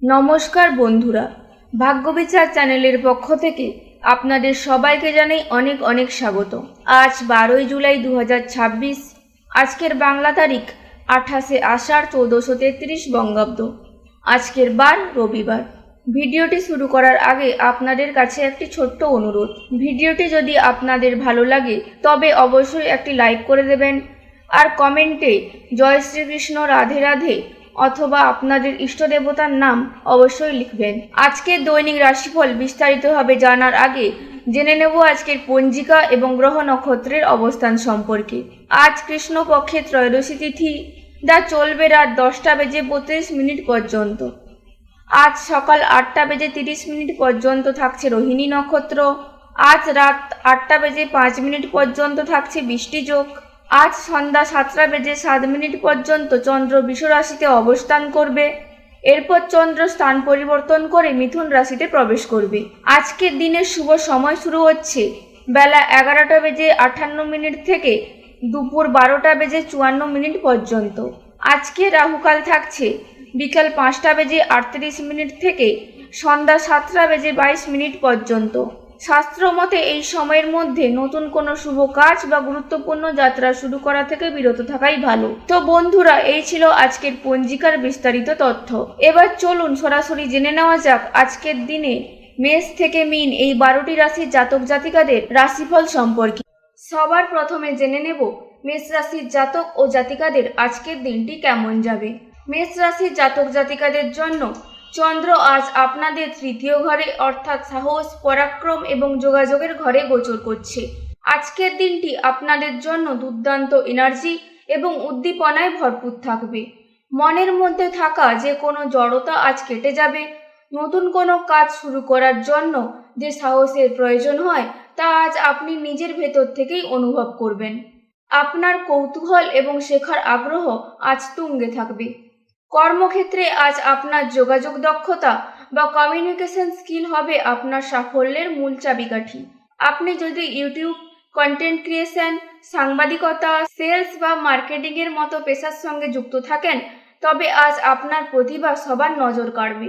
নমস্কার বন্ধুরা, ভাগ্যবিচার চ্যানেলের পক্ষ থেকে আপনাদের সবাইকে জানাই অনেক অনেক স্বাগত। আজ 12ই জুলাই 2026। আজকের বাংলা তারিখ 28শে আষাঢ় 1433 বঙ্গাব্দ। আজকের বার রবিবার। ভিডিওটি শুরু করার আগে আপনাদের কাছে একটি ছোট্ট অনুরোধ, ভিডিওটি যদি আপনাদের ভালো লাগে তবে অবশ্যই একটি লাইক করে দেবেন আর কমেন্টে জয় শ্রীকৃষ্ণ, রাধে রাধে অথবা আপনাদের ইষ্ট দেবতার নাম অবশ্যই লিখবেন। আজকের দৈনিক রাশিফল বিস্তারিতভাবে জানার আগে জেনে নেব আজকের পঞ্জিকা এবং গ্রহ নক্ষত্রের অবস্থান সম্পর্কে। আজ কৃষ্ণপক্ষে ত্রয়োদশী তিথি, যা চলবে রাত 10:32 পর্যন্ত। আজ সকাল 8:30 পর্যন্ত থাকছে রোহিণী নক্ষত্র। আজ রাত 8:05 পর্যন্ত থাকছে বৃষ্টি যোগ। আজ সন্ধ্যা 7:07 পর্যন্ত চন্দ্র বৃষ রাশিতে অবস্থান করবে। এরপর চন্দ্র স্থান পরিবর্তন করে মিথুন রাশিতে প্রবেশ করবে। আজকের দিনের শুভ সময় শুরু হচ্ছে বেলা 11:58 থেকে দুপুর 12:54 পর্যন্ত। আজকে রাহুকাল থাকছে বিকাল 5:38 থেকে সন্ধ্যা 7:22 পর্যন্ত। শাস্ত্র মতে এই সময়ের মধ্যে নতুন কোনো শুভ কাজ বা গুরুত্বপূর্ণ যাত্রা শুরু করা থেকে বিরত থাকাই ভালো। তো বন্ধুরা, এই ছিল আজকের পঞ্জিকার বিস্তারিত তথ্য। এবার চলুন সরাসরি জেনে নেওয়া যাক আজকের দিনে মেষ থেকে মীন এই 12টি রাশির জাতক জাতিকাদের রাশিফল সম্পর্কে। সবার প্রথমে জেনে নেব মেষ রাশির জাতক ও জাতিকাদের আজকের দিনটি কেমন যাবে। মেষ রাশির জাতক জাতিকাদের জন্য চন্দ্র আজ আপনাদের তৃতীয় ঘরে অর্থাৎ সাহস, পরাক্রম এবং যোগাযোগের ঘরে গোচর করছে। আজকের দিনটি আপনাদের জন্য দুর্দান্ত এনার্জি এবং উদ্দীপনায় ভরপুর থাকবে। মনের মধ্যে থাকা যে কোনো জড়তা আজ কেটে যাবে। নতুন কোনো কাজ শুরু করার জন্য যে সাহসের প্রয়োজন হয় তা আজ আপনি নিজের ভেতর থেকেই অনুভব করবেন। আপনার কৌতূহল এবং শেখার আগ্রহ আজ তুঙ্গে থাকবে। কর্মক্ষেত্রে আজ আপনার যোগাযোগ দক্ষতা বা কমিউনিকেশন স্কিল হবে আপনার সাফল্যের মূল চাবিকাঠি। আপনি যদি ইউটিউব, কন্টেন্ট ক্রিয়েশন, সাংবাদিকতা, সেলস বা মার্কেটিংয়ের মতো পেশার সঙ্গে যুক্ত থাকেন তবে আজ আপনার প্রতিভা সবার নজর কাড়বে।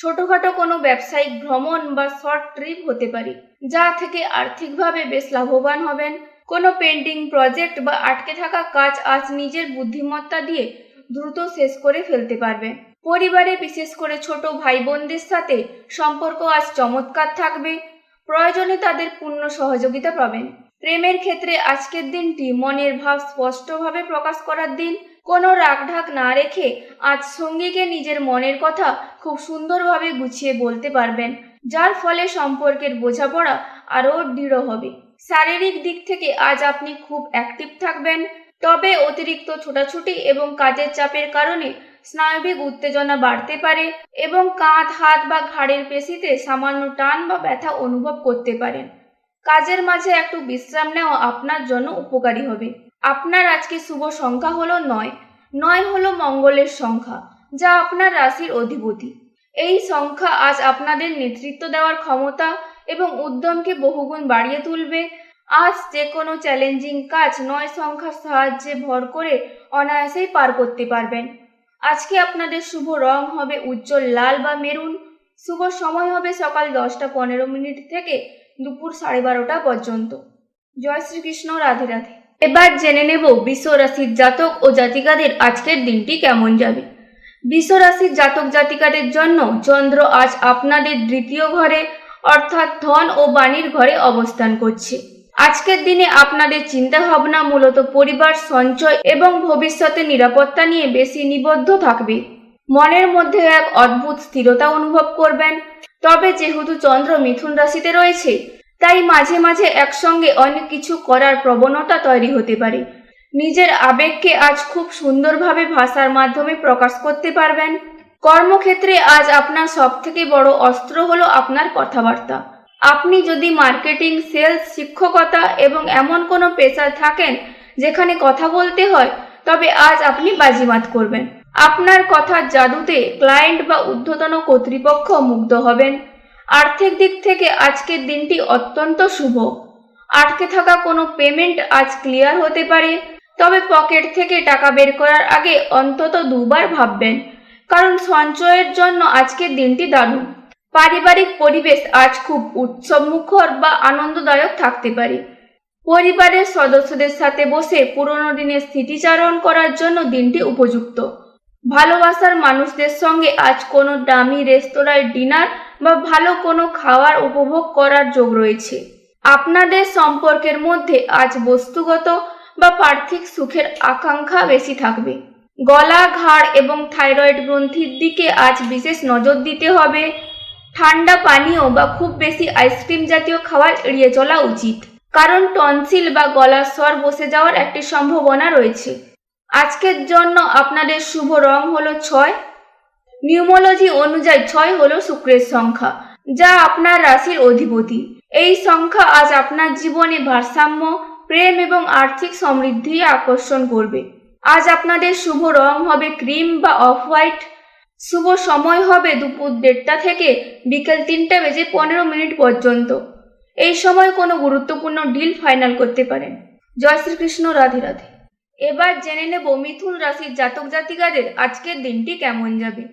ছোটখাটো কোনো ব্যবসায়িক ভ্রমণ বা শর্ট ট্রিপ হতে পারে, যা থেকে আর্থিকভাবে বেশ লাভবান হবেন। কোনো পেন্ডিং প্রজেক্ট বা আটকে থাকা কাজ আজ নিজের বুদ্ধিমত্তা দিয়ে দ্রুত শেষ করে ফেলতে পারবে। পরিবারে বিশেষ করে ছোট ভাই বোনদের সাথে সম্পর্ক আজ চমৎকার থাকবে। প্রয়োজনে তাদের পূর্ণ সহযোগিতা পাবেন। প্রেমের ক্ষেত্রে আজকের দিনটি মনের ভাব স্পষ্টভাবে প্রকাশ করার দিন। কোনো রাগঢাক না রেখে আজ সঙ্গীকে নিজের মনের কথা খুব সুন্দরভাবে গুছিয়ে বলতে পারবেন, যার ফলে সম্পর্কের বোঝাপড়া আরও দৃঢ় হবে। শারীরিক দিক থেকে আজ আপনি খুব অ্যাক্টিভ থাকবেন, তবে অতিরিক্ত ছোটাছুটি এবং কাজের চাপের কারণে স্নায়বিক উত্তেজনা বাড়তে পারে এবং কাঁধ, হাত বা ঘাড়ের পেশিতে সামান্য টান বা ব্যথা অনুভব করতে পারেন। কাজের মাঝে একটু বিশ্রাম নেওয়া আপনার জন্য উপকারী হবে। আপনার আজকে শুভ সংখ্যা হলো 9। 9 হলো মঙ্গলের সংখ্যা, যা আপনার রাশির অধিপতি। এই সংখ্যা আজ আপনাদের নেতৃত্ব দেওয়ার ক্ষমতা এবং উদ্যমকে বহুগুণ বাড়িয়ে তুলবে। আজ যে কোনো চ্যালেঞ্জিং কাজ 9 সংখ্যার সাহায্যে ভর করে অনায়াসেই পার করতে পারবেন। আজকে আপনাদের শুভ রং হবে উজ্জ্বল লাল বা মেরুন। শুভ সময় হবে সকাল 10:15 থেকে দুপুর 12:30 পর্যন্ত। জয় শ্রীকৃষ্ণ, রাধে রাধে। এবার জেনে নেব বৃষ রাশির জাতক ও জাতিকাদের আজকের দিনটি কেমন যাবে। বৃষ রাশির জাতক জাতিকাদের জন্য চন্দ্র আজ আপনাদের দ্বিতীয় ঘরে অর্থাৎ ধন ও বাণীর ঘরে অবস্থান করছে। আজকের দিনে আপনাদের চিন্তা ভাবনা মূলত পরিবার, সঞ্চয় এবং ভবিষ্যতের নিরাপত্তা নিয়ে বেশি নিবদ্ধ থাকবে। মনের মধ্যে এক অদ্ভুত স্থিরতা অনুভব করবেন। তবে যেহেতু চন্দ্র মিথুন রাশিতে রয়েছে, তাই মাঝে মাঝে একসঙ্গে অনেক কিছু করার প্রবণতা তৈরি হতে পারে। নিজের আবেগকে আজ খুব সুন্দরভাবে ভাষার মাধ্যমে প্রকাশ করতে পারবেন। কর্মক্ষেত্রে আজ আপনার সবথেকে বড় অস্ত্র হলো আপনার কথাবার্তা। আপনি যদি মার্কেটিং, সেলস, শিক্ষকতা এবং এমন কোনো পেশায় থাকেন যেখানে কথা বলতে হয়, তবে আজ আপনি বাজিমাত করবেন। আপনার কথার জাদুতে ক্লায়েন্ট বা ঊর্ধ্বতন কর্তৃপক্ষ মুগ্ধ হবেন। আর্থিক দিক থেকে আজকের দিনটি অত্যন্ত শুভ। আটকে থাকা কোনো পেমেন্ট আজ ক্লিয়ার হতে পারে, তবে পকেট থেকে টাকা বের করার আগে অন্তত দুবার ভাববেন, কারণ সঞ্চয়ের জন্য আজকের দিনটি দারুণ। পারিবারিক পরিবেশ আজ খুব উৎসবমুখর বা আনন্দদায়ক থাকতে পারে। পরিবারের সদস্যদের সাথে বসে পুরনো দিনের স্মৃতিচারণ করার জন্য দিনটি উপযুক্ত। ভালোবাসার মানুষদের সঙ্গে আজ কোনো দামি রেস্তোরাঁয় ডিনার বা ভালো কোনো খাবার উপভোগ করার যোগ রয়েছে। আপনাদের সম্পর্কের মধ্যে আজ বস্তুগত বা পার্থিক সুখের আকাঙ্ক্ষা বেশি থাকবে। গলা, ঘাড় এবং থাইরয়েড গ্রন্থির দিকে আজ বিশেষ নজর দিতে হবে। ঠান্ডা পানীয় বা খুব বেশি আইসক্রিম জাতীয় খাবার এড়িয়ে চলা উচিত, কারণ টনসিল বা গলার স্বর বসে যাওয়ার একটি সম্ভাবনা রয়েছে। আজকের জন্য আপনাদের শুভ রং হলো 6। নিউমোলজি অনুযায়ী 6 হলো শুক্রের সংখ্যা, যা আপনার রাশির অধিপতি। এই সংখ্যা আজ আপনার জীবনে ভারসাম্য, প্রেম এবং আর্থিক সমৃদ্ধি আকর্ষণ করবে। আজ আপনাদের শুভ রং হবে ক্রিম বা অফ হোয়াইট। শুভ সময় হবে দুপুর 1:30 থেকে বিকেল 3:15 পর্যন্ত। এই সময় কোনো গুরুত্বপূর্ণ ডিল ফাইনাল করতে পারেন। জয় শ্রীকৃষ্ণ, রাধে রাধে। এবার জেনে নেব মিথুন রাশির জাতক জাতিকাদের আজকের দিনটি কেমন যাবে।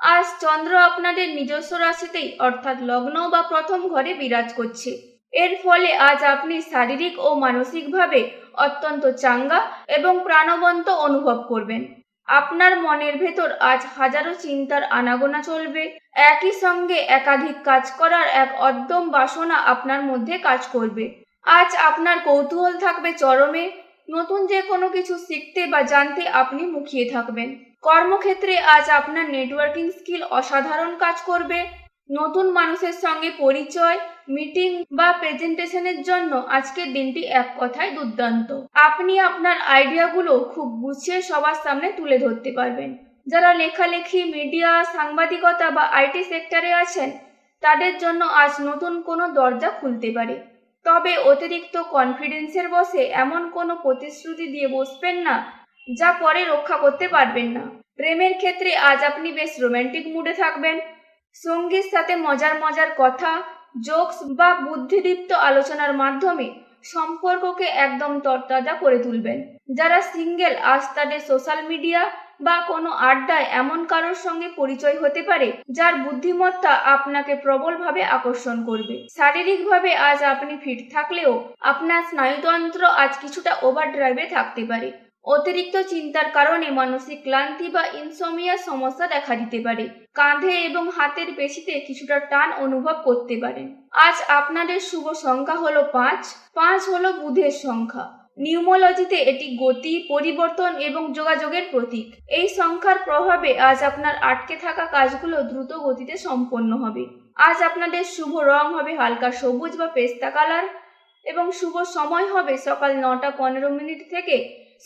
আজ চন্দ্র আপনাদের নিজস্ব রাশিতেই অর্থাৎ লগ্ন বা প্রথম ঘরে বিরাজ করছে। এর ফলে আজ আপনি শারীরিক ও মানসিকভাবে অত্যন্ত চাঙ্গা এবং প্রাণবন্ত অনুভব করবেন। আপনার মনের ভেতর আজ হাজারো চিন্তার আনাগোনা চলবে। একই সঙ্গে একাধিক কাজ করার এক অদ্যম বাসনা আপনার মধ্যে কাজ করবে। আজ আপনার কৌতূহল থাকবে চরমে। নতুন যে কোনো কিছু শিখতে বা জানতে আপনি মুখিয়ে থাকবেন। কর্মক্ষেত্রে আজ আপনার নেটওয়ার্কিং স্কিল অসাধারণ কাজ করবে। নতুন মানুষের সঙ্গে পরিচয়, মিটিং বা প্রেজেন্টেশনের জন্য আজকের দিনটি এক কথায় দুর্দান্ত। আপনি আপনার আইডিয়াগুলো খুব গুছিয়ে সবার সামনে তুলে ধরতে পারবেন। যারা লেখালেখি, মিডিয়া, সাংবাদিকতা বা আইটি সেক্টরে আছেন, তাদের জন্য আজ নতুন কোনো দরজা খুলতে পারে। তবে অতিরিক্ত কনফিডেন্সের বশে এমন কোনো প্রতিশ্রুতি দিয়ে বসবেন না যা পরে রক্ষা করতে পারবেন না। প্রেমের ক্ষেত্রে আজ আপনি বেশ রোম্যান্টিক মুডে থাকবেন। সঙ্গীর সাথে মজার মজার কথা, জোকস বা বুদ্ধিদীপ্ত আলোচনার মাধ্যমে সম্পর্ককে একদম তরতাজা করে তুলবেন। যারা সিঙ্গেল, আজ তাদের সোশ্যাল মিডিয়া বা কোনো আড্ডায় এমন কারোর সঙ্গে পরিচয় হতে পারে যার বুদ্ধিমত্তা আপনাকে প্রবলভাবে আকর্ষণ করবে। শারীরিকভাবে আজ আপনি ফিট থাকলেও আপনার স্নায়ুতন্ত্র আজ কিছুটা ওভারড্রাইভে থাকতে পারে। অতিরিক্ত চিন্তার কারণে মানসিক ক্লান্তি বা ইনসোমিয়ার সমস্যা দেখা দিতে পারে। কাঁধে এবং হাতের পেশিতে কিছুটা টান অনুভব করতে পারেন। আজ আপনাদের শুভ সংখ্যা হলো 5। 5 হলো বুধের সংখ্যা। নিউমোলজিতে এটি গতি, পরিবর্তন এবং যোগাযোগের প্রতীক। এই সংখ্যার প্রভাবে আজ আপনার আটকে থাকা কাজগুলো দ্রুত গতিতে সম্পন্ন হবে। আজ আপনাদের শুভ রং হবে হালকা সবুজ বা পেস্তা কালার এবং শুভ সময় হবে সকাল 9:15 থেকে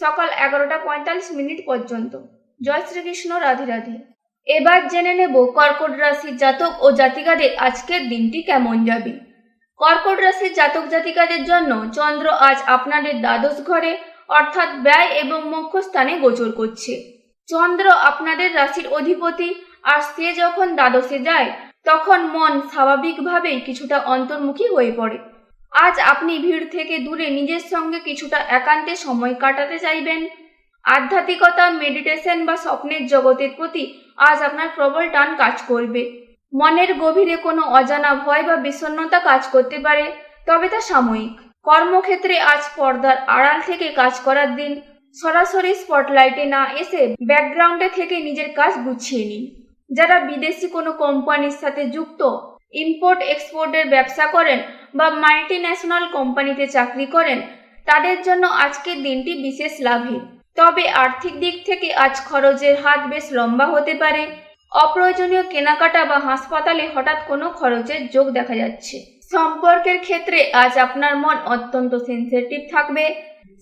সকাল 11:45 পর্যন্ত। জয় শ্রীকৃষ্ণ, রাধে রাধে। এবার জেনে নেব কর্কট রাশির জাতক ও জাতিকাদের আজকের দিনটি কেমন যাবে। কর্কট রাশির জাতক জাতিকাদের জন্য চন্দ্র আজ আপনাদের দ্বাদশ ঘরে অর্থাৎ ব্যয় এবং মোক্ষ স্থানে গোচর করছে। চন্দ্র আপনাদের রাশির অধিপতি, আর সে যখন দ্বাদশে যায় তখন মন স্বাভাবিকভাবেই কিছুটা অন্তর্মুখী হয়ে পড়ে। আজ আপনি ভিড় থেকে দূরে নিজের সঙ্গে কিছুটা একান্তে সময় কাটাতে চাইবেন। আধ্যাত্মিকতা, মেডিটেশন বা স্বপ্নের জগতের প্রতি আজ আপনার প্রবল টান কাজ করবে। মনের গভীরে কোনো অজানা ভয় বা বিষণ্ণতা কাজ করতে পারে, তবে তা সাময়িক। কর্মক্ষেত্রে আজ পর্দার আড়াল থেকে কাজ করার দিন। সরাসরি স্পটলাইটে না এসে ব্যাকগ্রাউন্ডে থেকে নিজের কাজ গুছিয়ে নিন। যারা বিদেশি কোনো কোম্পানির সাথে যুক্ত, ইম্পোর্ট এক্সপোর্টের ব্যবসা করেন বা মাল্টি ন্যাশনাল কোম্পানিতে চাকরি করেন, তাদের জন্য আজকের দিনটি বিশেষ লাভের। তবে আর্থিক দিক থেকে আজ খরচের হাত বেশ লম্বা হতে পারে। অপ্রয়োজনীয় কেনাকাটা বা হাসপাতালে হঠাৎ কোনো খরচের যোগ দেখা যাচ্ছে। সম্পর্কের ক্ষেত্রে আজ আপনার মন অত্যন্ত সেনসিটিভ থাকবে।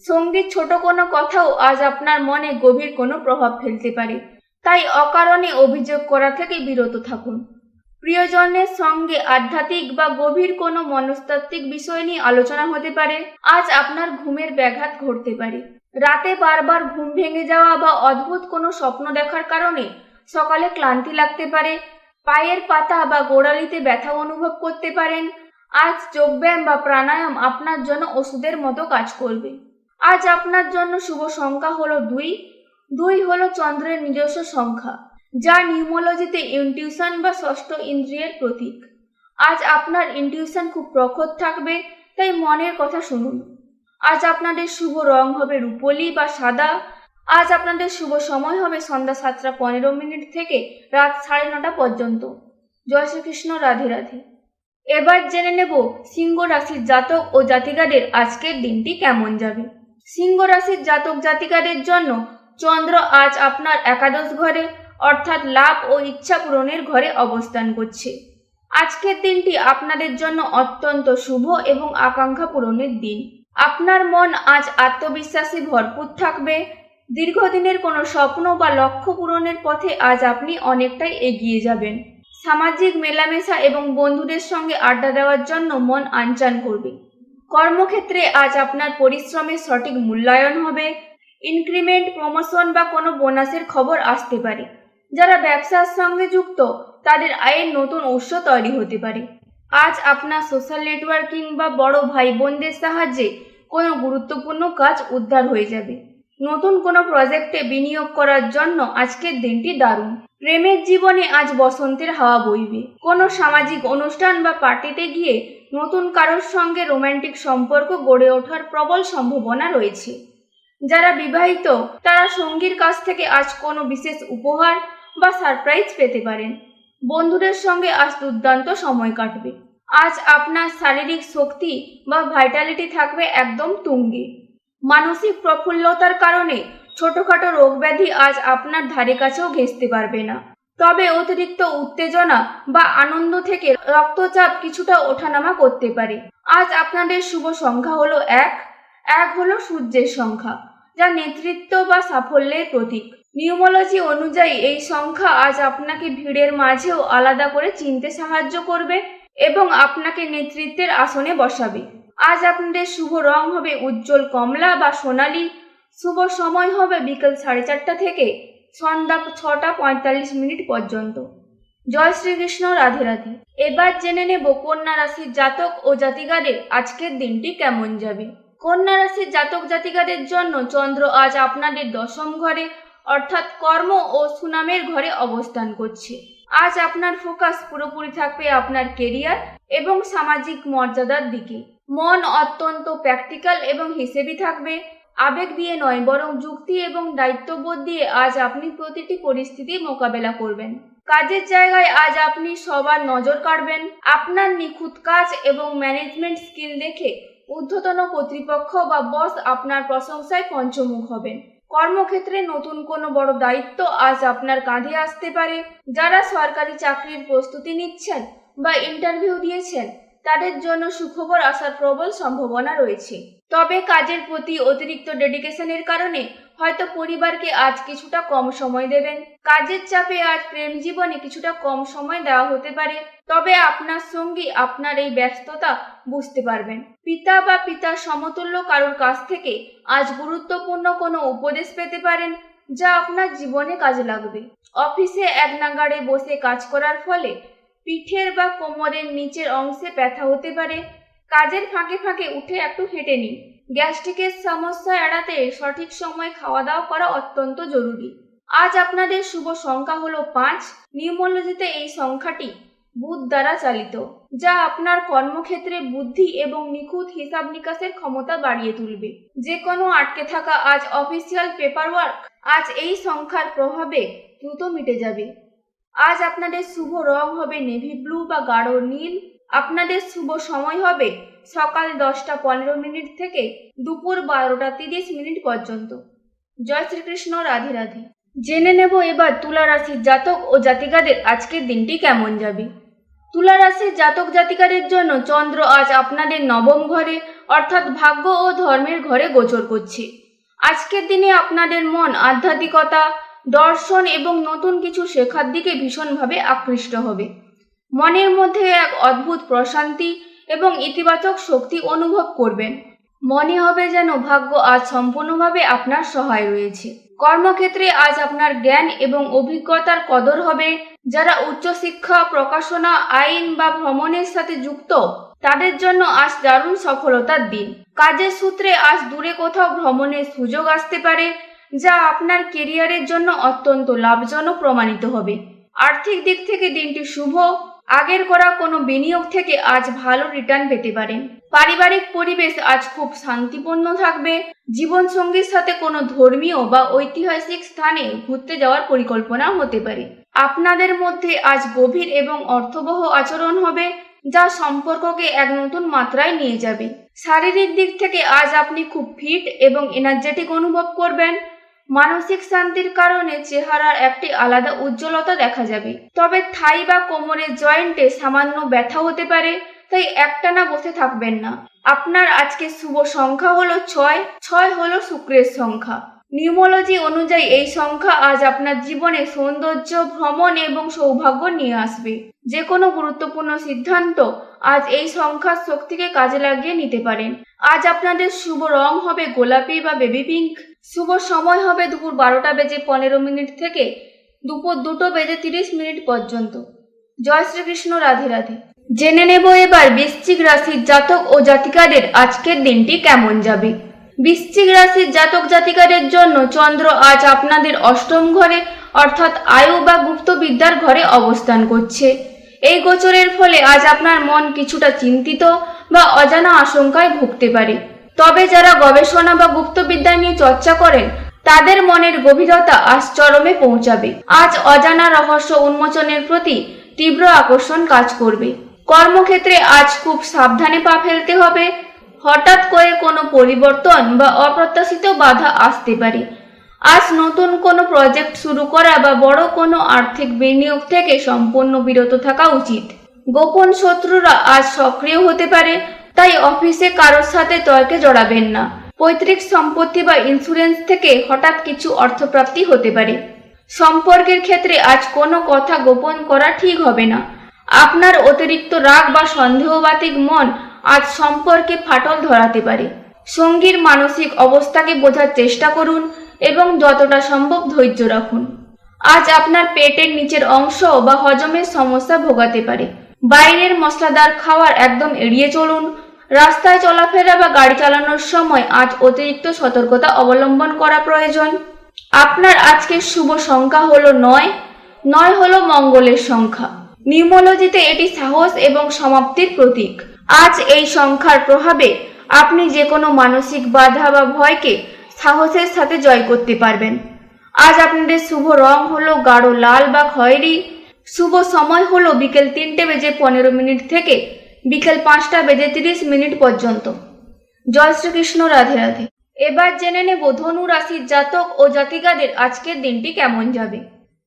সঙ্গীর ছোট কোনো কথাও আজ আপনার মনে গভীর কোনো প্রভাব ফেলতে পারে, তাই অকারণে অভিযোগ করা থেকে বিরত থাকুন। প্রিয়জনের সঙ্গে আধ্যাত্মিক বা গভীর কোনো মনস্তাত্ত্বিক বিষয় নিয়ে আলোচনা হতে পারে। আজ আপনার ঘুমের ব্যাঘাত ঘটতে পারে। রাতে বারবার ঘুম ভেঙে যাওয়া বা অদ্ভুত কোনো স্বপ্ন দেখার কারণে সকালে ক্লান্তি লাগতে পারে। পায়ের পাতা বা গোড়ালিতে ব্যথা অনুভব করতে পারেন। আজ যোগব্যায়াম বা প্রাণায়াম আপনার জন্য ওষুধের মতো কাজ করবে। আজ আপনার জন্য শুভ সংখ্যা হলো 2। 2 হলো চন্দ্রের নিজস্ব সংখ্যা, যা নিউমোলজিতে ইনটিউশন বা ষষ্ঠ ইন্দ্রিয়ের প্রতীক। আজ আপনার ইনটিউশন খুব প্রখর থাকবে, তাই মনের কথা শুনুন। আজ আপনাদের শুভ রং হবে রূপোলি বা সাদা। আজ আপনাদের শুভ সময় হবে সন্ধ্যা 7:15 থেকে রাত 9:30 পর্যন্ত। জয় শ্রীকৃষ্ণ, রাধে রাধে। এবার জেনে নেব সিংহ রাশির জাতক ও জাতিকাদের আজকের দিনটি কেমন যাবে। সিংহ রাশির জাতক জাতিকাদের জন্য চন্দ্র আজ আপনার একাদশ ঘরে অর্থাৎ লাভ ও ইচ্ছা পূরণের ঘরে অবস্থান করছে। আজকের দিনটি আপনাদের জন্য অত্যন্ত শুভ এবং আকাঙ্ক্ষা পূরণের দিন। আপনার মন আজ আত্মবিশ্বাসে ভরপুর থাকবে। দীর্ঘদিনের কোনো স্বপ্ন বা লক্ষ্য পূরণের পথে আজ আপনি অনেকটাই এগিয়ে যাবেন। সামাজিক মেলামেশা এবং বন্ধুদের সঙ্গে আড্ডা দেওয়ার জন্য মন আনচান করবে। কর্মক্ষেত্রে আজ আপনার পরিশ্রমের সঠিক মূল্যায়ন হবে। ইনক্রিমেন্ট, প্রমোশন বা কোনো বোনাসের খবর আসতে পারে। যারা ব্যবসার সঙ্গে যুক্ত তাদের আয়ের নতুন উৎস তৈরি হতে পারে। আজ আপনার সোশ্যাল নেটওয়ার্কিং বা বড় ভাই বোনদের সাহায্যে কোনো গুরুত্বপূর্ণ কাজ উদ্ধার হয়ে যাবে। নতুন কোনো প্রজেক্টে বিনিয়োগ করার জন্য আজকের দিনটি দারুণ। প্রেমের জীবনে আজ বসন্তের হাওয়া বইবে। কোনো সামাজিক অনুষ্ঠান বা পার্টিতে গিয়ে নতুন কারোর সঙ্গে রোমান্টিক সম্পর্ক গড়ে ওঠার প্রবল সম্ভাবনা রয়েছে। যারা বিবাহিত তারা সঙ্গীর কাছ থেকে আজ কোনো বিশেষ উপহার বা সারপ্রাইজ পেতে পারেন। বন্ধুদের সঙ্গে আজ দুর্দান্ত সময় কাটবে। আজ আপনার শারীরিক শক্তি বা ভাইটালিটি থাকবে একদম তুঙ্গে। মানসিক প্রফুল্লতার কারণে ছোটখাটো রোগব্যাধি আজ আপনার ধারে কাছেও ঘেঁষতে পারবে না। তবে অতিরিক্ত উত্তেজনা বা আনন্দ থেকে রক্তচাপ কিছুটা ওঠানামা করতে পারে। আজ আপনাদের শুভ সংখ্যা হলো 1। 1 হলো সূর্যের সংখ্যা, যা নেতৃত্ব বা সাফল্যের প্রতীক। নিউমোলজি অনুযায়ী এই সংখ্যা আজ আপনাকে ভিড়ের মাঝেও আলাদা করে চিনতে সাহায্য করবে এবং আপনাকে নেতৃত্বের আসনে বসাবে। আজ আপনাদের শুভ রং হবে উজ্জ্বল কমলা বা সোনালী। শুভ সময় হবে বিকেল 4:30 থেকে সন্ধ্যা 6:45 পর্যন্ত। জয় শ্রীকৃষ্ণ, রাধে রাধে। এবার জেনে নেব কন্যা রাশির জাতক ও জাতিকাদের আজকের দিনটি কেমন যাবে। কন্যা রাশির জাতক জাতিকাদের জন্য চন্দ্র আজ আপনাদের 10ম ঘরে অর্থাৎ কর্ম ও সুনামের ঘরে অবস্থান করছে। আজ আপনার ফোকাস পুরোপুরি থাকবে আপনার কেরিয়ার এবং সামাজিক মর্যাদার দিকে। মন অত্যন্ত প্র্যাকটিক্যাল এবং হিসেবি থাকবে। আবেগ দিয়ে নয় বরং যুক্তি এবং দায়িত্ববোধ দিয়ে আজ আপনি প্রতিটি পরিস্থিতি মোকাবেলা করবেন। কাজের জায়গায় আজ আপনি সবার নজর কাড়বেন। আপনার নিখুঁত কাজ এবং ম্যানেজমেন্ট স্কিল দেখে ঊর্ধ্বতন কর্তৃপক্ষ বা বস আপনার প্রশংসায় পঞ্চমুখ হবেন। কর্মক্ষেত্রে নতুন কোনো বড় দায়িত্ব আজ আপনার কাঁধে আসতে পারে। যারা সরকারি চাকরির প্রস্তুতি নিচ্ছেন বা ইন্টারভিউ দিয়েছেন তাদের জন্য সুখবর আসার প্রবল সম্ভাবনা রয়েছে। তবে কাজের প্রতি অতিরিক্ত ডেডিকেশনের কারণে হয়তো পরিবারকে আজ কিছুটা কম সময় দেবেন। কাজের চাপে আজ প্রেম জীবনে কিছুটা কম সময় দেওয়া হতে পারে। তবে আপনার সঙ্গী আপনার এই ব্যস্ততা বুঝতে পারবেন। পিতা বা পিতার সমতুল্য কারোর কাছ থেকে আজ গুরুত্বপূর্ণ কোনো উপদেশ পেতে পারেন যা আপনার জীবনে কাজে লাগবে। অফিসে এক নাগাড়ে বসে কাজ করার ফলে পিঠের বা কোমরের নিচের অংশে ব্যথা হতে পারে। কাজের ফাঁকে ফাঁকে উঠে একটু হেঁটে নিন। গ্যাস্ট্রিকের সমস্যা এড়াতে সঠিক সময়ে খাওয়া দাওয়া করা অত্যন্ত জরুরি। আজ আপনাদের শুভ সংখ্যা হলো 5। নিউমোলজিতে এই সংখ্যাটি বুধ দ্বারা চালিত, যা আপনার কর্মক্ষেত্রে বুদ্ধি এবং নিখুঁত হিসাব নিকাশের ক্ষমতা বাড়িয়ে তুলবে। যে কোনো আটকে থাকা আজ অফিসিয়াল পেপারওয়ার্ক আজ এই সংখ্যার প্রভাবে দ্রুত মিটে যাবে। আজ আপনাদের শুভ রং হবে নেভি ব্লু বা গাঢ় নীল। আপনাদের শুভ সময় হবে সকাল 10:15 থেকে দুপুর 12:30 পর্যন্ত। জয় শ্রীকৃষ্ণ, রাধে রাধে। জেনে নেব এবার তুলা রাশির জাতক ও জাতিকাদের আজকের দিনটি কেমন যাবে। তুলা রাশির জাতক জাতিকাদের জন্য চন্দ্র আজ আপনাদের 9ম ঘরে অর্থাৎ ভাগ্য ও ধর্মের ঘরে গোচর করছে। আজকের দিনে আপনাদের মন আধ্যাত্মিকতা, দর্শন এবং নতুন কিছু শেখার দিকে ভীষণভাবে আকৃষ্ট হবে। মনের মধ্যে এক অদ্ভুত প্রশান্তি এবং ইতিবাচক শক্তি অনুভব করবেন। মনে হবে যেন ভাগ্য আজ সম্পূর্ণভাবে আপনার সহায় রয়েছে। কর্মক্ষেত্রে আজ আপনার জ্ঞান এবং অভিজ্ঞতার কদর হবে। যারা উচ্চশিক্ষা, প্রকাশনা, আইন বা ভ্রমণের সাথে যুক্ত তাদের জন্য আজ দারুণ সফলতার দিন। কাজের সূত্রে আজ দূরে কোথাও ভ্রমণের সুযোগ আসতে পারে। যা আপনার কেরিয়ারের জন্য অত্যন্ত লাভজনক প্রমাণিত হবে। আর্থিক দিক থেকে দিনটি শুভ। আগের করা কোনো বিনিয়োগ থেকে আজ ভালো রিটার্ন পেতে পারেন। পারিবারিক পরিবেশ আজ খুব শান্তিপূর্ণ থাকবে। জীবনসঙ্গীর সাথে কোনো ধর্মীয় বা ঐতিহাসিক স্থানে ঘুরতে যাওয়ার পরিকল্পনা হতে পারে। আপনাদের মধ্যে আজ গভীর এবং অর্থবহ আচরণ হবে, যা সম্পর্ককে এক নতুন মাত্রায় নিয়ে যাবে। শারীরিক দিক থেকে আজ আপনি খুব ফিট এবং এনার্জেটিক অনুভব করবেন। মানসিক শান্তির কারণে চেহারার একটি আলাদা উজ্জ্বলতা দেখা যাবে। তবে থাই বা কোমরের জয়েন্টে সামান্য ব্যথা হতে পারে, তাই একটানা বসে থাকবেন না। আপনার আজকে শুভ সংখ্যা হলো 6। 6 হলো শুক্রের সংখ্যা। নিউমোলজি অনুযায়ী এই সংখ্যা আজ আপনার জীবনে সৌন্দর্য, ভ্রমণ এবং সৌভাগ্য নিয়ে আসবে। যে কোনো গুরুত্বপূর্ণ সিদ্ধান্ত আজ এই সংখ্যার শক্তিকে কাজে লাগিয়ে নিতে পারেন। আজ আপনাদের শুভ রং হবে গোলাপি বা বেবি পিঙ্ক। শুভ সময় হবে দুপুর 12:15 থেকে দুপুর 2:30 পর্যন্ত। জয় শ্রীকৃষ্ণ, রাধে রাধে। জেনে নেব এবার বৃশ্চিক রাশির জাতক ও জাতিকাদের আজকের দিনটি কেমন যাবে। বৃশ্চিক রাশির জাতক জাতিকাদের জন্য চন্দ্র আজ আপনাদের অষ্টম ঘরে অর্থাৎ আয়ু বা গুপ্ত বিদ্যার ঘরে অবস্থান করছে। এই গোচরের ফলে আজ আপনার মন কিছুটা চিন্তিত বা অজানা আশঙ্কায় ভুগতে পারে। তবে যারা গবেষণা বা গুপ্তবিদ্যা নিয়ে চর্চা করেন তাদের মনের গভীরতা আজ চরমে পৌঁছাবে। আজ অজানা রহস্য উন্মোচনের প্রতি তীব্র আকর্ষণ কাজ করবে। কর্মক্ষেত্রে আজ খুব সাবধানে পা ফেলতে হবে। হঠাৎ করে কোনো পরিবর্তন বা অপ্রত্যাশিত বাধা আসতে পারে। আজ নতুন কোনো প্রজেক্ট শুরু করা বা বড় কোনো আর্থিক বিনিয়োগ থেকে সম্পূর্ণ বিরত থাকা উচিত। গোপন শত্রুরা আজ সক্রিয় হতে পারে, তাই অফিসে কারোর সাথে তর্কে জড়াবেন না। পৈতৃক সম্পত্তি বা ইন্স্যুরেন্স থেকে হঠাৎ কিছু অর্থপ্রাপ্তি হতে পারে। সম্পর্কের ক্ষেত্রে আজ কোনো কথা গোপন করা ঠিক হবে না। আপনার অতিরিক্ত রাগ বা সন্দেহবাতিক মন আজ সম্পর্কে ফাটল ধরাতে পারে। সঙ্গীর মানসিক অবস্থাকে বোঝার চেষ্টা করুন এবং যতটা সম্ভব ধৈর্য রাখুন। আজ আপনার পেটের নিচের অংশ বা হজমের সমস্যা ভোগাতে পারে। বাইরের মশলাদার খাবার একদম এড়িয়ে চলুন। রাস্তায় চলাফেরা বা গাড়ি চালানোর সময় আজ অতিরিক্ত সতর্কতা অবলম্বন করা প্রয়োজন। আপনার আজকের শুভ সংখ্যা হলো 9। 9 হলো মঙ্গলের সংখ্যা। নিউমোলজিতে এটি সাহস এবং সমাপ্তির প্রতীক। আজ এই সংখ্যার প্রভাবে আপনি যে কোনো মানসিক বাধা বা ভয়কে সাহসের সাথে জয় করতে পারবেন। আজ আপনাদের শুভ রং হলো গাঢ় লাল বা খয়েরি। শুভ সময় হলো বিকেল 3:15 থেকে বিকেল 5:30 পর্যন্ত। জয় শ্রীকৃষ্ণ, রাধে রাধে। এবার জেনে নেব ধনু রাশির জাতক ও জাতিকাদের আজকের দিনটি কেমন যাবে।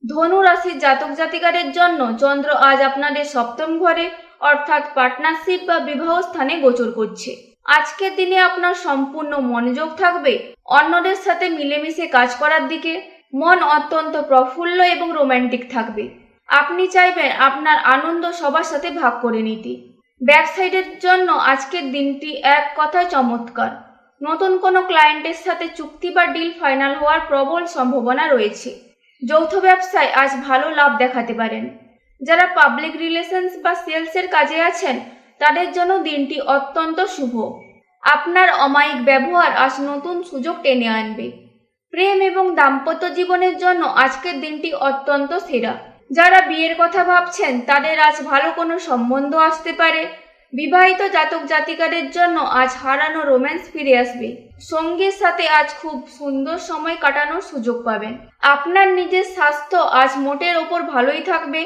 ধনু রাশির জাতক জাতিকাদের জন্য চন্দ্র আজ আপনাদের সপ্তম ঘরে অর্থাৎ পার্টনারশিপ বা বিবাহ স্থানে গোচর করছে। আজকের দিনে আপনার সম্পূর্ণ মনোযোগ থাকবে অন্যদের সাথে মিলেমিশে কাজ করার দিকে। মন অত্যন্ত প্রফুল্ল এবং রোমান্টিক থাকবে। আপনি চাইবেন আপনার আনন্দ সবার সাথে ভাগ করে নিতে। ব্যবসায়ীদের জন্য আজকের দিনটি এক কথায় চমৎকার। নতুন কোনো ক্লায়েন্টের সাথে চুক্তি বা ডিল ফাইনাল হওয়ার প্রবল সম্ভাবনা রয়েছে। যৌথ ব্যবসায় আজ ভালো লাভ দেখাতে পারেন। যারা পাবলিক রিলেশনস বা সেলসের কাজে আছেন তাদের জন্য দিনটি অত্যন্ত শুভ। আপনার অমায়িক ব্যবহার আজ নতুন সুযোগ টেনে আনবে। প্রেম এবং দাম্পত্য জীবনের জন্য আজকের দিনটি অত্যন্ত সেরা। যারা বিয়ের কথা ভাবছেন তাদের আজ ভালো কোনো সম্বন্ধ আসতে পারে। বিবাহিত জাতক জাতিকাদের জন্য আজ হারানো রোম্যান্স ফিরে আসবে। সঙ্গীর সাথে আজ খুব সুন্দর সময় কাটানোর সুযোগ পাবেন। আপনার নিজের স্বাস্থ্য আজ মোটের ওপর ভালোই থাকবে,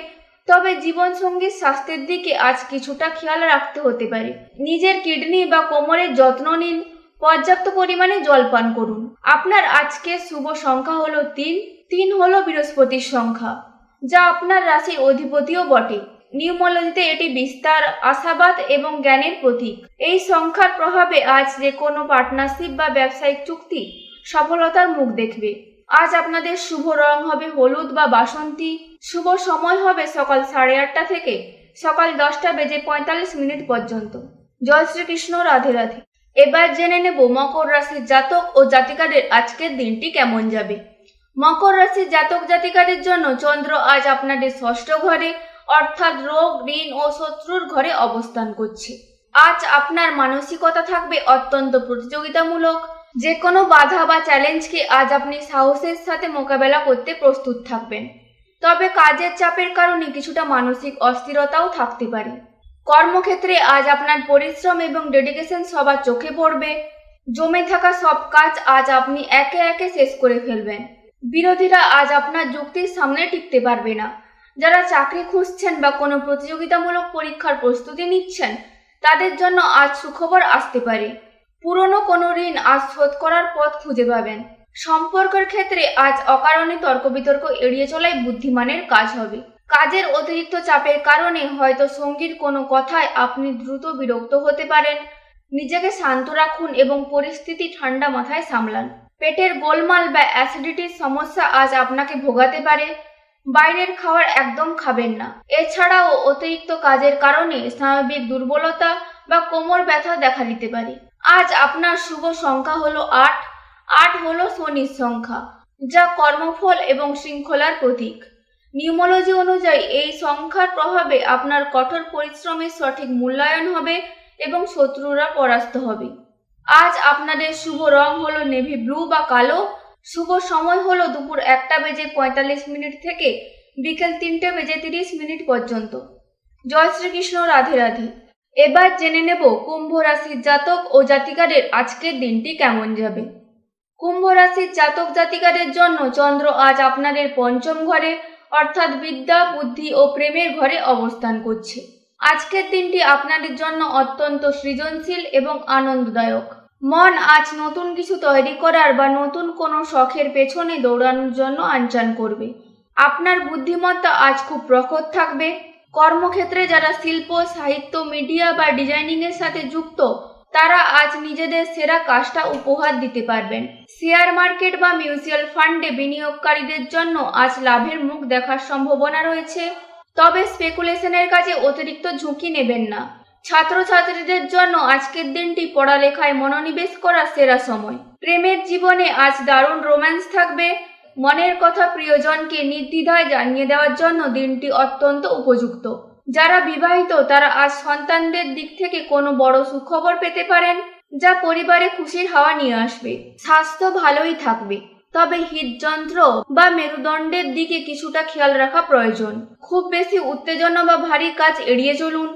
তবে জীবনসঙ্গীর স্বাস্থ্যের দিকে আজ কিছুটা খেয়াল রাখতে হতে পারে। নিজের কিডনি বা কোমরের যত্ন নিন। পর্যাপ্ত পরিমাণে জল পান করুন। আপনার আজকের শুভ সংখ্যা হলো 3। 3 হলো বৃহস্পতির সংখ্যা, যা আপনার রাশির অধিপতিও বটে। নিউমোলজিতে এটি বিস্তার, আশাবাদ এবং জ্ঞানের প্রতীক। এই সংখ্যার প্রভাবে আজ যে কোনো পার্টনারশিপ বা ব্যবসায়িক চুক্তি সফলতার মুখ দেখবে। আজ আপনাদের শুভ রং হবে হলুদ বা বাসন্তী। শুভ সময় হবে সকাল 8:30 থেকে সকাল 10:45 পর্যন্ত। জয় শ্রীকৃষ্ণ, রাধে রাধে। এবার জেনে নেব মকর রাশির জাতক ও জাতিকাদের আজকের দিনটি কেমন যাবে। মকর রাশির জাতক জাতিকাদের জন্য চন্দ্র আজ আপনাদের ষষ্ঠ ঘরে অর্থাৎ রোগ, ঋণ ও শত্রুর ঘরে অবস্থান করছে। আজ আপনার মানসিকতা থাকবে অত্যন্ত প্রতিযোগিতামূলক। যে কোনো বাধা বা চ্যালেঞ্জকে আজ আপনি সাহসের সাথে মোকাবেলা করতে প্রস্তুত থাকবেন। তবে কাজের চাপের কারণে কিছুটা মানসিক অস্থিরতাও থাকতে পারে। কর্মক্ষেত্রে আজ আপনার পরিশ্রম এবং ডেডিকেশন সবার চোখে পড়বে। জমে থাকা সব কাজ আজ আপনি একে একে শেষ করে ফেলবেন। বিরোধীরা আজ আপনার যুক্তির সামনে টিকতে পারবে না। যারা চাকরি খুঁজছেন বা কোনো প্রতিযোগিতামূলক পরীক্ষার প্রস্তুতি নিচ্ছেন, তাদের জন্য আজ সুখবর আসতে পারে। পুরনো কোনো ঋণ আজ শোধ করার পথ খুঁজে পাবেন। সম্পর্কের ক্ষেত্রে আজ অকারণে তর্ক বিতর্ক এড়িয়ে চলাই বুদ্ধিমানের কাজ হবে। কাজের অতিরিক্ত চাপের কারণে হয়তো সঙ্গীর কোনো কথায় আপনি দ্রুত বিরক্ত হতে পারেন। নিজেকে শান্ত রাখুন এবং পরিস্থিতি ঠান্ডা মাথায় সামলান। পেটের গোলমাল বা অ্যাসিডিটির সমস্যা আজ আপনাকে ভোগাতে পারে। বাইরের খাবার একদম খাবেন না। এছাড়াও অতিরিক্ত কাজের কারণে স্নায়বিক দুর্বলতা বা কোমর ব্যথা দেখা দিতে পারে। আজ আপনার শুভ সংখ্যা হলো ৮। ৮ হলো শনির সংখ্যা, যা কর্মফল এবং শৃঙ্খলার প্রতীক। নিউমোলজি অনুযায়ী এই সংখ্যার প্রভাবে আপনার কঠোর পরিশ্রমের সঠিক মূল্যায়ন হবে এবং শত্রুরা পরাস্ত হবে। আজ আপনাদের শুভ রং হলো নেভি ব্লু বা কালো। শুভ সময় হলো দুপুর ১টা বেজে ৪৫ মিনিট থেকে বিকেল ৩টে বেজে ৩০ মিনিট পর্যন্ত। জয় শ্রীকৃষ্ণ, রাধে রাধে। এবার জেনে নেব কুম্ভ রাশির জাতক ও জাতিকাদের আজকের দিনটি কেমন যাবে। কুম্ভ রাশির জাতক জাতিকাদের জন্য চন্দ্র আজ আপনাদের পঞ্চম ঘরে অর্থাৎ বিদ্যা, বুদ্ধি ও প্রেমের ঘরে অবস্থান করছে। আজকের দিনটি আপনাদের জন্য অত্যন্ত সৃজনশীল এবং আনন্দদায়ক। মন আজ নতুন কিছু তৈরি করার বা নতুন কোনো শখের পেছনে দৌড়ানোর জন্য আনচান করবে। আপনার বুদ্ধিমত্তা আজ খুব প্রখর থাকবে। কর্মক্ষেত্রে যারা শিল্প, সাহিত্য, মিডিয়া বা ডিজাইনিংয়ের সাথে যুক্ত, তারা আজ নিজেদের সেরা কাজটা উপহার দিতে পারবেন। শেয়ার মার্কেট বা মিউচুয়াল ফান্ডে বিনিয়োগকারীদের জন্য আজ লাভের মুখ দেখার সম্ভাবনা রয়েছে। তবে স্পেকুলেশনের কাজে অতিরিক্ত ঝুঁকি নেবেন না। ছাত্রছাত্রীদের জন্য আজকের দিনটি পড়ালেখায় মনোনিবেশ করার সেরা সময়। প্রেমের জীবনে আজ দারুণ রোম্যান্স থাকবে। মনের কথা প্রিয়জনকে নির্দ্বিধায় জানিয়ে দেওয়ার জন্য দিনটি অত্যন্ত উপযুক্ত। যারা বিবাহিত তারা আজ সন্তানদের দিক থেকে কোনো বড় সুখবর পেতে পারেন, যা পরিবারে খুশির হাওয়া নিয়ে আসবে। স্বাস্থ্য ভালোই থাকবে, তবে হৃদযন্ত্র বা মেরুদণ্ডের দিকে কিছুটা খেয়াল রাখা প্রয়োজন। খুব বেশি উত্তেজনা বা ভারী কাজ এড়িয়ে চলুন।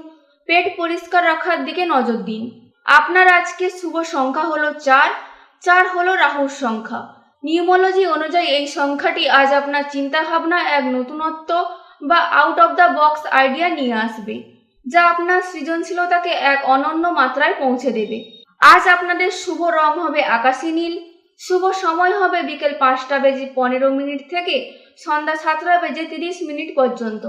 পেট পরিষ্কার রাখার দিকে নজর দিন। আপনার আজকে শুভ সংখ্যা হলো ৪। ৪ হলো রাহুর সংখ্যা। নিউমোলজি অনুযায়ী এই সংখ্যাটি আজ আপনার চিন্তাভাবনা এক নতুনত্ব বা out of the box idea নিয়ে আসবে, যা আপনার সৃজনশীলতাকে এক অনন্য মাত্রায় পৌঁছে দেবে। আজ আপনাদের শুভ রং হবে আকাশী নীল। শুভ সময় হবে বিকেল ৫টা বেজে ১৫ মিনিট থেকে সন্ধ্যা ৭টা বেজে ৩০ মিনিট পর্যন্ত।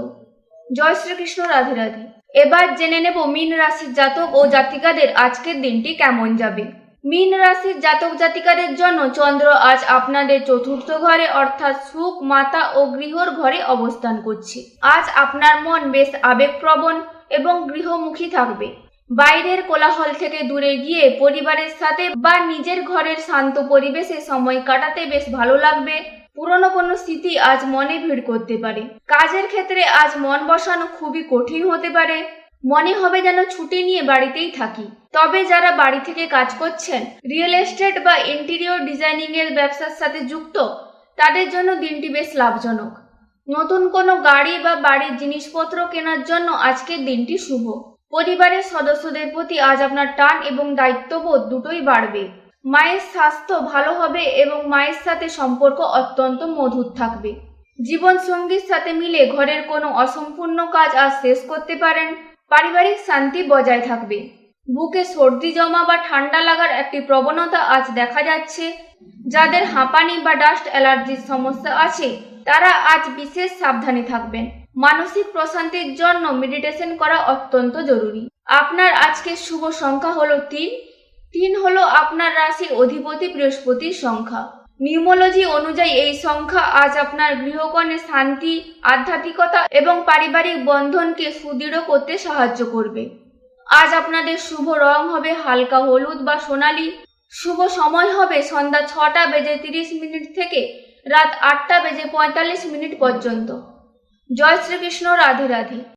জয় শ্রীকৃষ্ণ, রাধে রাধে। এবার জেনে নেব মীন রাশির জাতক ও জাতিকাদের আজকের দিনটি কেমন যাবে। মীন রাশির জাতক জাতিকাদের জন্য চন্দ্র আজ আপনাদের চতুর্থ ঘরে অর্থাৎ সুখ, মাতা ও গৃহর ঘরে অবস্থান করছে। আজ আপনার মন বেশ আবেগপ্রবণ এবং গৃহমুখী থাকবে। বাইরের কোলাহল থেকে দূরে গিয়ে পরিবারের সাথে বা নিজের ঘরের শান্ত পরিবেশে সময় কাটাতে বেশ ভালো লাগবে। পুরনো কোনো স্মৃতি আজ মনে ভিড় করতে পারে। কাজের ক্ষেত্রে আজ মন বসানো খুবই কঠিন হতে পারে। মনে হবে যেন ছুটি নিয়ে বাড়িতেই থাকি। তবে যারা বাড়ি থেকে কাজ করছেন, রিয়েল এস্টেট বা ইন্টেরিয়র ডিজাইনিং এর ব্যবসার সাথে যুক্ত, তাদের জন্য দিনটি বেশ লাভজনক। নতুন কোনো গাড়ি বা বাড়ির জিনিসপত্র কেনার জন্য আজকের দিনটি শুভ। পরিবারের সদস্যদের প্রতি আজ আপনার টান এবং দায়িত্ববোধ দুটোই বাড়বে। মায়ের স্বাস্থ্য ভালো হবে এবং মায়ের সাথে সম্পর্ক অত্যন্ত মধুর থাকবে। জীবন সঙ্গীর সাথে মিলে ঘরের কোনো অসম্পূর্ণ কাজ আজ শেষ করতে পারেন। পারিবারিক শান্তি বজায় থাকবে। বুকে সর্দি জমা বা ঠান্ডা লাগার একটি প্রবণতা আজ দেখা যাচ্ছে। যাদের হাঁপানি বা ডাস্ট অ্যালার্জির সমস্যা আছে, তারা আজ বিশেষ সাবধানে থাকবেন। মানসিক প্রশান্তির জন্য মেডিটেশন করা অত্যন্ত জরুরি। আপনার আজকের শুভ সংখ্যা হলো ৩। ৩ হলো আপনার রাশির অধিপতি বৃহস্পতির সংখ্যা। নিউমোলজি অনুযায়ী এই সংখ্যা আজ আপনার গৃহকোণে শান্তি, আধ্যাত্মিকতা এবং পারিবারিক বন্ধনকে সুদৃঢ় করতে সাহায্য করবে। আজ আপনাদের শুভ রং হবে হালকা হলুদ বা সোনালী। শুভ সময় হবে সন্ধ্যা ৬টা বেজে ৩০ মিনিট থেকে রাত ৮টা বেজে ৪৫ মিনিট পর্যন্ত। জয় শ্রীকৃষ্ণ, রাধে রাধে।